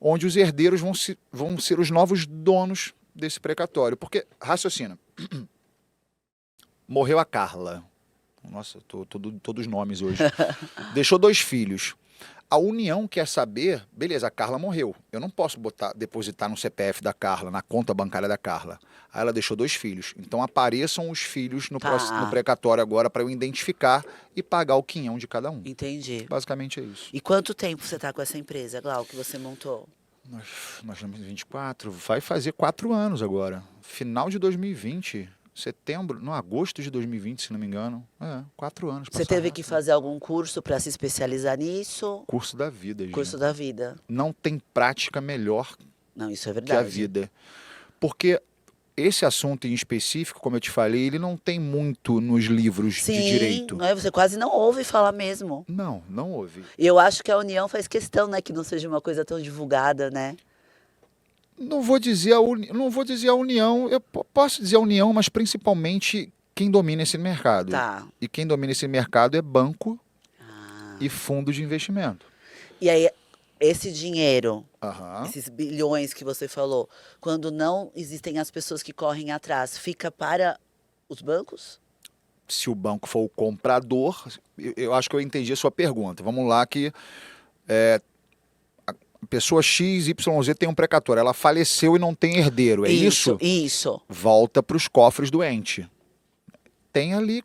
onde os herdeiros vão ser os novos donos desse precatório. Porque, raciocina, morreu a Carla. Nossa, todos os nomes hoje. Deixou 2 filhos. A União quer saber, beleza, a Carla morreu. Eu não posso depositar no CPF da Carla, na conta bancária da Carla. Aí ela deixou 2 filhos. Então apareçam os filhos no precatório agora para eu identificar e pagar o quinhão de cada um. Entendi. Basicamente é isso. E quanto tempo você está com essa empresa, Glauco, que você montou? Nós estamos em 24, vai fazer 4 anos agora. Final de 2020. Agosto de 2020, se não me engano. 4 anos. Você teve que fazer algum curso para se especializar nisso? Curso da vida, gente. Curso da vida. Não tem prática melhor Não, isso é que a verdade. vida. Porque esse assunto em específico, como eu te falei, ele não tem muito nos livros de Sim, direito. não é? Você quase não ouve falar mesmo. Não, não houve. E eu acho que a União faz questão, né, que não seja uma coisa tão divulgada, né? Não vou dizer não vou dizer a União, posso dizer a União, mas principalmente quem domina esse mercado. Tá. E quem domina esse mercado é banco Ah. e fundo de investimento. E aí, esse dinheiro, Aham. esses bilhões que você falou, quando não existem as pessoas que correm atrás, fica para os bancos? Se o banco for o comprador, eu acho que eu entendi a sua pergunta. Vamos lá que a pessoa X, Y, Z tem um precatório, ela faleceu e não tem herdeiro, é isso? Isso. Volta para os cofres do ente. Tem ali,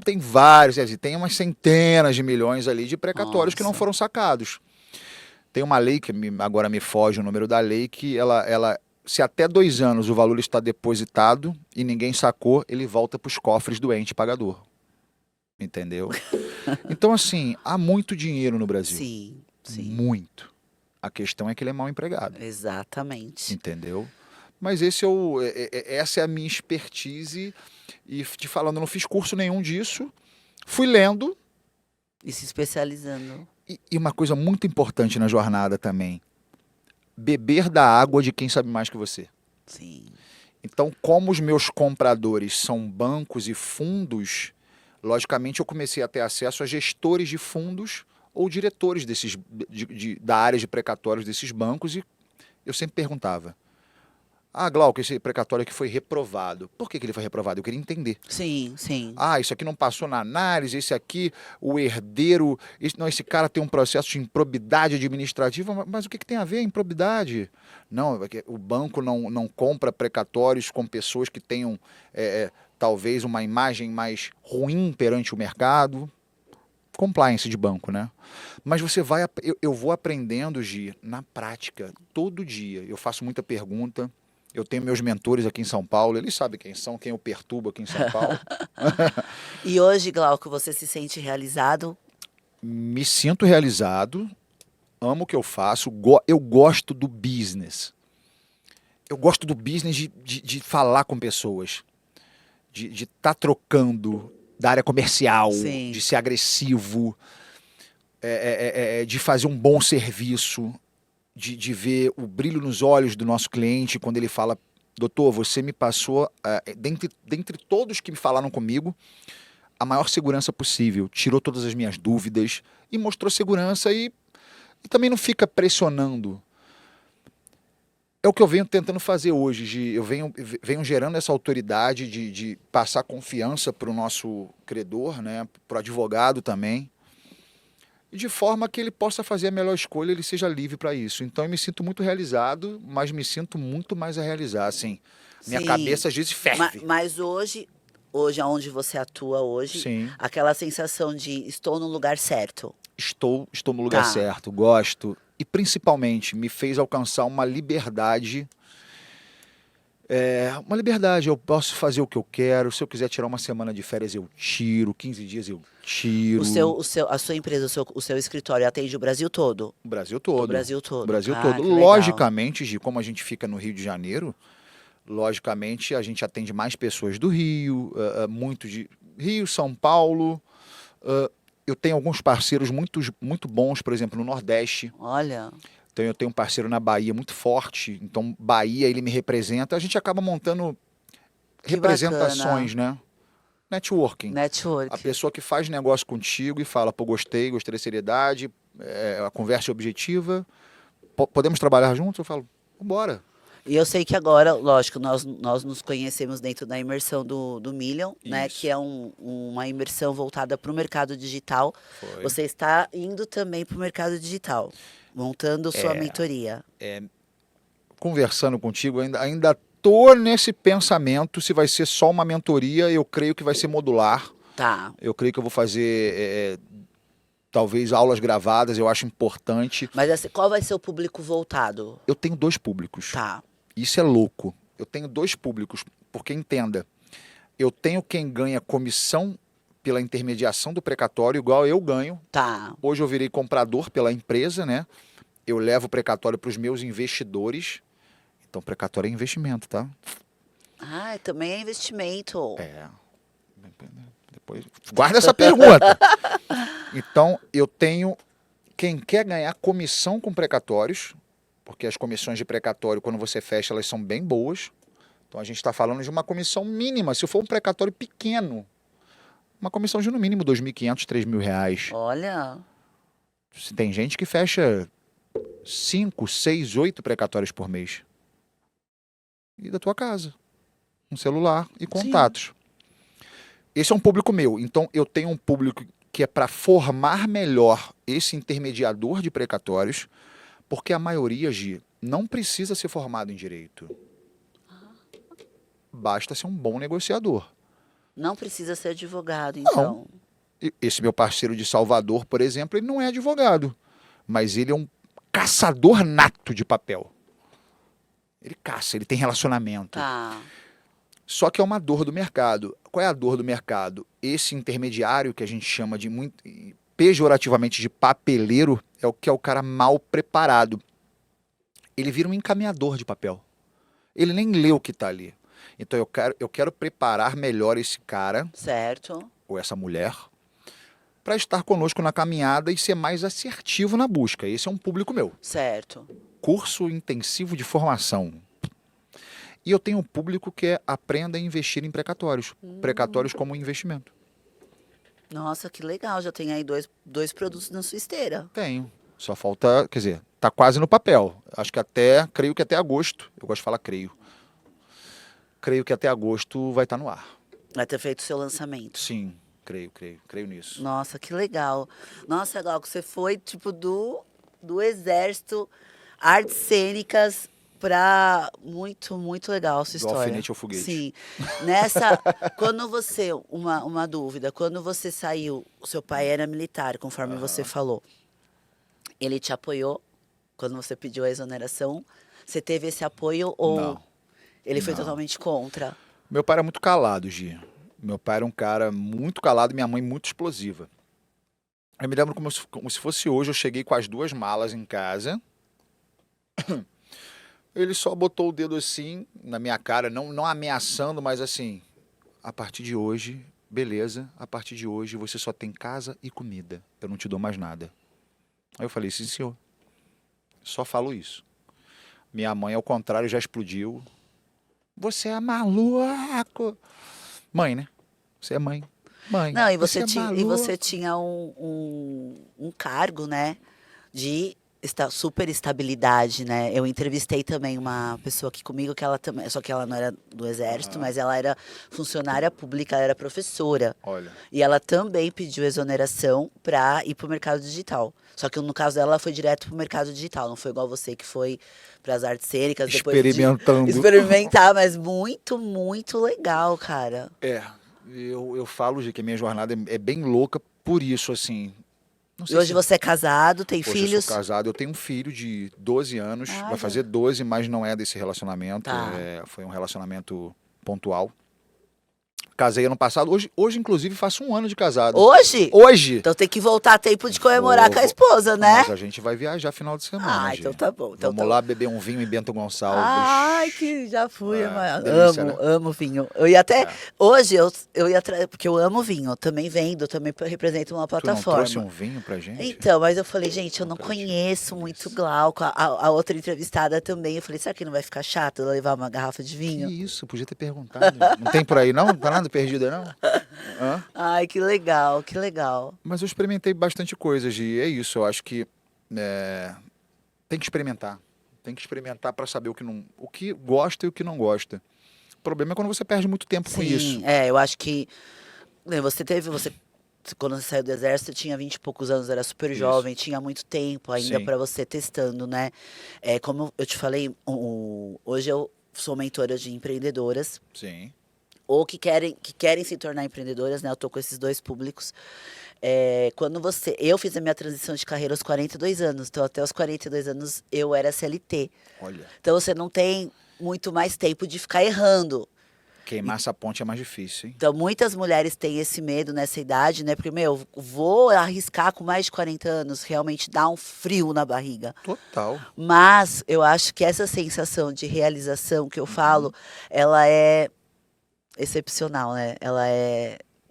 tem vários, quer dizer, tem umas centenas de milhões ali de precatórios que não Nossa. foram sacados. Tem uma lei, que agora me foge o número da lei, que ela se até 2 anos o valor está depositado e ninguém sacou, ele volta para os cofres do ente pagador. Entendeu? Então, assim, há muito dinheiro no Brasil. Sim, sim. Muito. A questão é que ele é mal empregado. Exatamente. Entendeu? Mas essa é a minha expertise. E te falando, eu não fiz curso nenhum disso. Fui lendo. E se especializando. E uma coisa muito importante na jornada também. Beber da água de quem sabe mais que você. Sim. Então, como os meus compradores são bancos e fundos, logicamente eu comecei a ter acesso a gestores de fundos ou diretores da área de precatórios desses bancos, e eu sempre perguntava: ah, Glauco, esse precatório aqui foi reprovado. Por que ele foi reprovado? Eu queria entender. Sim, sim. Ah, isso aqui não passou na análise, esse aqui, o herdeiro, esse cara tem um processo de improbidade administrativa, mas o que tem a ver a improbidade? Não, o banco não compra precatórios com pessoas que tenham talvez uma imagem mais ruim perante o mercado. Compliance de banco, né? Mas eu vou aprendendo, Gi, na prática, todo dia. Eu faço muita pergunta. Eu tenho meus mentores aqui em São Paulo, eles sabem quem são, quem eu perturbo aqui em São Paulo. E hoje, Glauco, você se sente realizado? Me sinto realizado, amo o que eu faço, eu gosto do business. Eu gosto do business de falar com pessoas, de estar trocando da área comercial, Sim. de ser agressivo, de fazer um bom serviço, de ver o brilho nos olhos do nosso cliente quando ele fala: doutor, você me passou, dentre todos que me falaram comigo, a maior segurança possível, tirou todas as minhas dúvidas e mostrou segurança, e também não fica pressionando. É o que eu venho tentando fazer hoje, eu venho gerando essa autoridade de passar confiança para o nosso credor, né, para o advogado também, e de forma que ele possa fazer a melhor escolha, ele seja livre para isso. Então eu me sinto muito realizado, mas me sinto muito mais a realizar, assim. Minha Sim. cabeça às vezes ferve. Mas hoje aonde você atua hoje, Sim. aquela sensação de estou no lugar certo. Estou no lugar certo, gosto. E principalmente me fez alcançar uma liberdade. Uma liberdade, eu posso fazer o que eu quero. Se eu quiser tirar uma semana de férias, eu tiro. 15 dias eu tiro. A sua empresa, o seu escritório atende o Brasil todo? O Brasil todo. O Brasil todo. O Brasil Ah, todo. que legal. Logicamente, Gi, como a gente fica no Rio de Janeiro, logicamente a gente atende mais pessoas do Rio, muito de Rio, São Paulo. Eu tenho alguns parceiros muito bons, por exemplo, no Nordeste. Olha, Então eu tenho um parceiro na Bahia muito forte. Então Bahia, ele me representa. A gente acaba montando Que representações, né? Networking. network. A pessoa que faz negócio contigo e fala: pô, gostei da seriedade, a conversa é objetiva, podemos trabalhar juntos? Eu falo: vambora. E eu sei que agora, lógico, nós nos conhecemos dentro da imersão do Million, né? Isso. Que é uma imersão voltada para o mercado digital. Foi. Você está indo também para o mercado digital, montando sua mentoria. Conversando contigo, ainda tô nesse pensamento se vai ser só uma mentoria. Eu creio que vai ser modular. Tá. Eu creio que eu vou fazer talvez aulas gravadas, eu acho importante. Mas qual vai ser o público voltado? Eu tenho 2 públicos. Tá. Isso é louco. Eu tenho 2 públicos, porque entenda, eu tenho quem ganha comissão pela intermediação do precatório, igual eu ganho. Tá. Hoje eu virei comprador pela empresa, né? Eu levo o precatório para os meus investidores. Então, precatório é investimento, tá? Ah, também é investimento. É. Depois, guarda essa pergunta. Então, eu tenho... Quem quer ganhar comissão com precatórios, porque as comissões de precatório, quando você fecha, elas são bem boas. Então, a gente está falando de uma comissão mínima. Se for um precatório pequeno, uma comissão de no mínimo R$ 2.500, R$ 3.000. Olha, Tem gente que fecha 5, 6, 8 precatórios por mês. E da tua casa. Um celular e contatos. Esse é um público meu. Então, eu tenho um público que é para formar melhor esse intermediador de precatórios, porque a maioria, Gi, não precisa ser formado em direito. Basta ser um bom negociador. não precisa ser advogado, Não. então. Esse meu parceiro de Salvador, por exemplo, ele não é advogado, mas ele é um caçador nato de papel. Ele caça, ele tem relacionamento. Tá. Só que é uma dor do mercado. Qual é a dor do mercado? Esse intermediário que a gente chama de muito pejorativamente de papeleiro é o que é o cara mal preparado. Ele vira um encaminhador de papel. Ele nem lê o que está ali. Então eu quero preparar melhor esse cara Certo. ou essa mulher para estar conosco na caminhada e ser mais assertivo na busca. Esse é um público meu. Certo. Curso intensivo de formação. E eu tenho um público que é aprenda a investir em precatórios. Precatórios como investimento. Nossa, que legal. Já tem aí dois produtos na sua esteira. Tenho. Só falta, quer dizer, tá quase no papel. Acho que creio que até agosto, eu gosto de falar creio que até agosto vai estar no ar. Vai ter feito o seu lançamento. Sim, creio nisso. Nossa, que legal. Nossa, Glauco, você foi tipo do exército, artes cênicas pra muito legal a sua Do história. alfinete ao foguete. Sim. Quando você, uma dúvida, quando você saiu, o seu pai era militar, conforme você falou. Ele te apoiou quando você pediu a exoneração? Você teve esse apoio ou Não. ele foi Não. totalmente contra? Meu pai era muito calado, Gi. Meu pai era um cara muito calado e minha mãe muito explosiva. Eu me lembro como se fosse hoje, eu cheguei com as 2 malas em casa. Ele só botou o dedo assim na minha cara, não ameaçando, mas assim, a partir de hoje, beleza, a partir de hoje você só tem casa e comida. Eu não te dou mais nada. Aí eu falei, sim, senhor. Só falo isso. Minha mãe, ao contrário, já explodiu. Você é maluco. Mãe, né? Você é mãe. Mãe. Não, e você é você maluco. tinha um cargo, né, de super estabilidade, né? Eu entrevistei também uma pessoa aqui comigo que ela também, só que ela não era do exército, mas ela era funcionária pública, ela era professora. Olha, E ela também pediu exoneração para ir para o mercado digital. Só que no caso dela, ela foi direto para o mercado digital, não foi igual você que foi para as artes cênicas depois de experimentando. experimentar, mas muito legal, cara. Eu falo de que a minha jornada é bem louca por isso, assim. Não E sei hoje se... você é casado, tem Hoje eu filhos? sou casado, eu tenho um filho de 12 anos, Ah, vai já. fazer 12, mas não é desse relacionamento, Tá. foi um relacionamento pontual. Casei ano passado, hoje inclusive faço 1 ano de casado. Hoje? Hoje! Então tem que voltar a tempo de comemorar com a esposa, né? Mas a gente vai viajar final de semana, Ah, Gi. então tá bom. Então Vamos lá beber um vinho em Bento Gonçalves. Ai, que já fui, mas delícia, amo, né? amo vinho. Eu ia até, hoje eu ia, porque eu amo vinho, também vendo, também represento uma Tu não plataforma. trouxe um vinho pra gente? Então, mas eu falei, gente, eu não conheço muito Glauco. A outra entrevistada também, eu falei, será que não vai ficar chato eu levar uma garrafa de Que vinho? isso, podia ter perguntado. Não tem por aí não? Não tá nada perdido aí não? Hã? Ai, que legal, que legal. Mas eu experimentei bastante coisa, Gi. É isso, eu acho que tem que experimentar. Tem que experimentar para saber o que gosta e o que não gosta. O problema é quando você perde muito tempo com isso. Sim, eu acho que né, quando você saiu do exército, você tinha 20 e poucos anos, era super Isso. jovem, tinha muito tempo ainda Sim. para você testando, né? Como eu te falei, hoje eu sou mentora de empreendedoras Sim. ou que querem se tornar empreendedoras, né? Eu tô com esses 2 públicos. Eu fiz a minha transição de carreira aos 42 anos, então até os 42 anos eu era CLT. Olha. Então você não tem muito mais tempo de ficar errando. Queimar essa ponte é mais difícil, hein? Então, muitas mulheres têm esse medo nessa idade, né? Porque, meu, vou arriscar com mais de 40 anos, realmente dá um frio na barriga. Total. Mas eu acho que essa sensação de realização que eu falo, ela é excepcional, né? Ela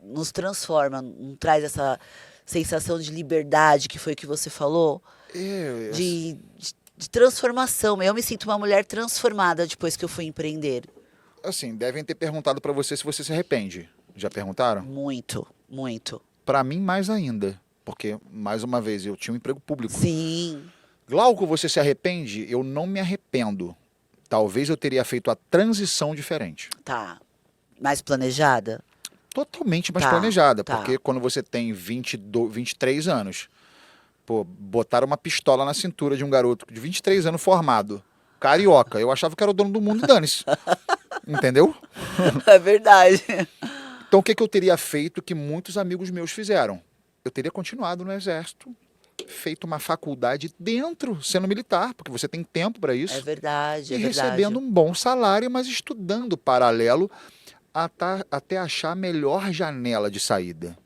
nos transforma, não traz essa sensação de liberdade que foi que você falou, É, de transformação. Eu me sinto uma mulher transformada depois que eu fui empreender. assim, devem ter perguntado pra você se você se arrepende. Já perguntaram? Muito, muito. Pra mim, mais ainda. Porque, mais uma vez, eu tinha um emprego público. Sim, Glauco, você se arrepende? Eu não me arrependo. Talvez eu teria feito a transição diferente. tá. Mais planejada? Totalmente mais Tá, planejada. tá. Porque quando você tem 23 anos, pô, botaram uma pistola na cintura de um garoto de 23 anos formado, carioca. Eu achava que era o dono do mundo e dane-se. Entendeu? É verdade. Então o que que eu teria feito que muitos amigos meus fizeram? Eu teria continuado no exército, feito uma faculdade dentro, sendo militar, porque você tem tempo para isso, É verdade, e é verdade. recebendo um bom salário, mas estudando paralelo até achar a melhor janela de saída.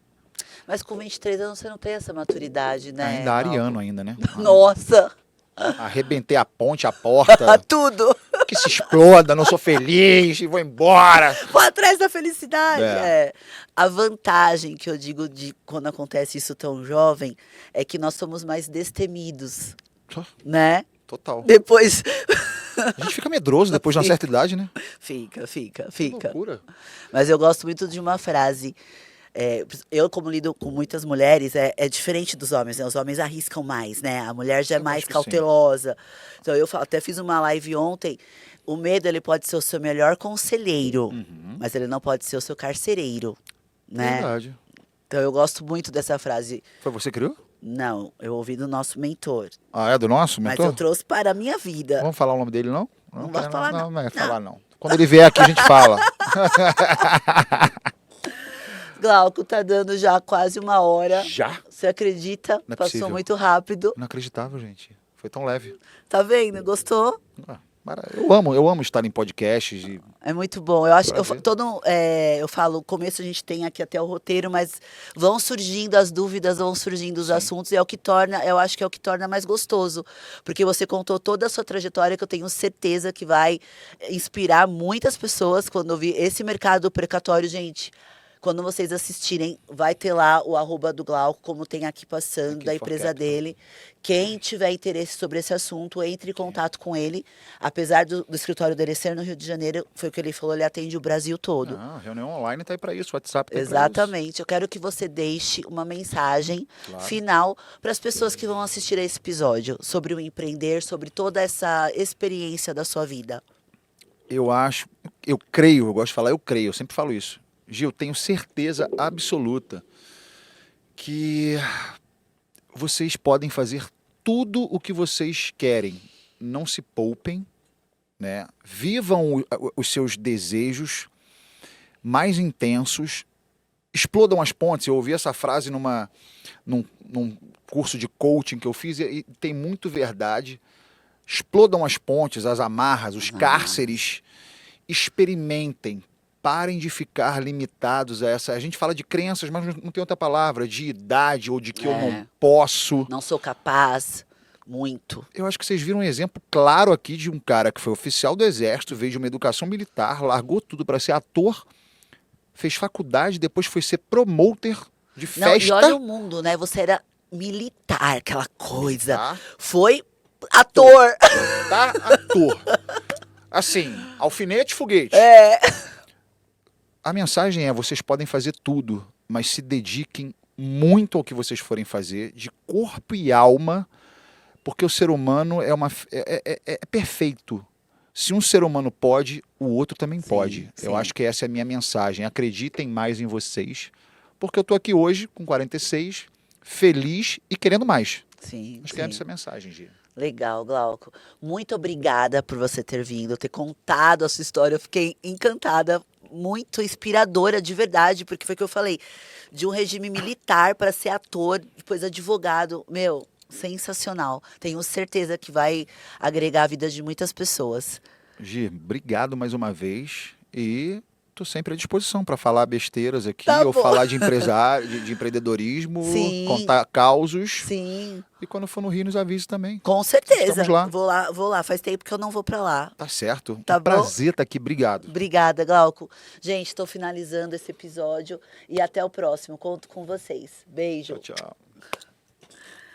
Mas com 23 anos você não tem essa maturidade, né? Ainda ariano ainda, né? Nossa, Arrebentei a ponte, a porta, tudo. que se exploda, não sou feliz e vou embora. Vou atrás da felicidade. É. É. A vantagem que eu digo de quando acontece isso tão jovem é que nós somos mais destemidos, né? Total. Depois A gente fica medroso depois de uma certa idade, né? fica. Que loucura. Mas eu gosto muito de uma frase. Eu, como lido com muitas mulheres, é diferente dos homens, né? Os homens arriscam mais, né? A mulher já é Eu mais acho que sim. cautelosa. Então, até fiz uma live ontem. O medo, ele pode ser o seu melhor conselheiro, mas ele não pode ser o seu carcereiro, né? Verdade. Então, eu gosto muito dessa frase. Foi você que criou? Não, eu ouvi do nosso mentor, Ah, é do nosso mas mentor? eu trouxe para a minha vida. Vamos falar o nome dele, não? Não vou falar, não. Não vai falar, não. Quando ele vier aqui, a gente fala. Glauco, tá dando já quase 1 hora. Já? Você acredita? Não é Passou possível. muito rápido. Inacreditável, gente. Foi tão leve. Tá vendo? Gostou? Ah, eu amo estar em podcasts. É muito bom. Eu acho, Prazer. eu falo, no começo a gente tem aqui até o roteiro, mas vão surgindo as dúvidas, vão surgindo os assuntos, e é o que torna, eu acho que é o que torna mais gostoso. Porque você contou toda a sua trajetória, que eu tenho certeza que vai inspirar muitas pessoas quando ouvir esse mercado precatório, gente. Quando vocês assistirem, vai ter lá o @ do Glauco, como tem aqui passando, Aqui, da for empresa capital. dele. Quem tiver interesse sobre esse assunto, entre em contato com ele. Apesar do escritório dele ser no Rio de Janeiro, foi o que ele falou, ele atende o Brasil todo. Ah, reunião online tá aí pra isso, WhatsApp tá aí pra isso. Exatamente. Eu quero que você deixe uma mensagem Claro. final para as pessoas que vão assistir a esse episódio, sobre o empreender, sobre toda essa experiência da sua vida. Eu acho, eu creio, eu gosto de falar, eu creio, eu sempre falo isso. Gil, tenho certeza absoluta que vocês podem fazer tudo o que vocês querem. Não se poupem, né? Vivam os seus desejos mais intensos, explodam as pontes. Eu ouvi essa frase num curso de coaching que eu fiz e tem muito verdade. Explodam as pontes, as amarras, os cárceres. Experimentem. Parem de ficar limitados a essa. A gente fala de crenças, mas não tem outra palavra, de idade ou de que eu não posso. Não sou capaz. Muito. Eu acho que vocês viram um exemplo claro aqui de um cara que foi oficial do Exército, veio de uma educação militar, largou tudo para ser ator, fez faculdade, depois foi ser promoter de Não, festa. e olha o mundo, né? Você era militar, aquela coisa. Tá? Foi ator. Tá? Ator. Assim, alfinete, foguete. É. A mensagem é: vocês podem fazer tudo, mas se dediquem muito ao que vocês forem fazer, de corpo e alma, porque o ser humano é perfeito. Se um ser humano pode, o outro também pode. sim. Eu acho que essa é a minha mensagem. Acreditem mais em vocês, porque eu tô aqui hoje, com 46, feliz e querendo mais. Sim, Acho que é essa a mensagem, Gia. Legal, Glauco. Muito obrigada por você ter vindo, ter contado a sua história. Eu fiquei encantada, muito inspiradora de verdade, porque foi o que eu falei, de um regime militar para ser ator, depois advogado. Meu, sensacional. Tenho certeza que vai agregar a vida de muitas pessoas. Gi, obrigado mais uma vez e tô sempre à disposição para falar besteiras aqui, Tá ou bom. falar de empresário, de empreendedorismo, Sim. contar causos. Sim, E quando for no Rio, nos avise também. com certeza. Estamos lá. Vou lá. Faz tempo que eu não vou pra lá. Tá certo. Tá um bom? prazer estar aqui. Obrigado. Obrigada, Glauco. Gente, estou finalizando esse episódio e até o próximo. Conto com vocês. Beijo. Tchau, tchau.